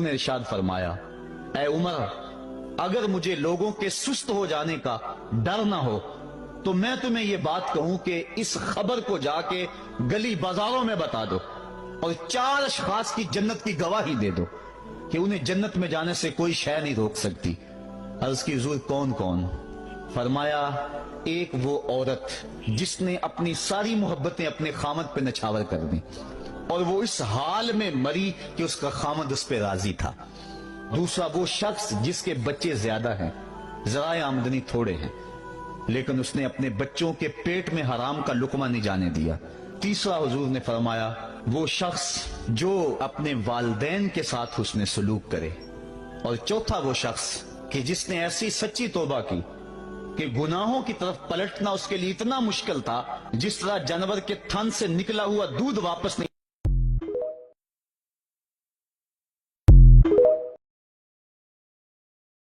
نے ارشاد فرمایا، اے عمر، اگر مجھے لوگوں کے سست ہو جانے کا ڈر نہ ہو تو میں تمہیں یہ بات کہوں کہ اس خبر کو جا کے گلی بازاروں میں بتا دو اور 4 اشخاص کی جنت کی گواہی دے دو کہ انہیں جنت میں جانے سے کوئی شے نہیں روک سکتی۔ عرض کی حضور کون کون؟ فرمایا، ایک وہ عورت جس نے اپنی ساری محبتیں اپنے خامد پہ نچھاور کر دیں اور وہ اس حال میں مری کہ اس کا خامد اس پہ راضی تھا۔ دوسرا وہ شخص جس کے بچے زیادہ ہیں، ذرائع آمدنی تھوڑے ہیں، لیکن اس نے اپنے بچوں کے پیٹ میں حرام کا لقمہ نہیں جانے دیا۔ تیسرا حضور نے فرمایا، وہ شخص جو اپنے والدین کے ساتھ حسن سلوک کرے۔ اور چوتھا وہ شخص کہ جس نے ایسی سچی توبہ کی کہ گناہوں کی طرف پلٹنا اس کے لیے اتنا مشکل تھا جس طرح جانور کے تھن سے نکلا ہوا دودھ واپس نہیں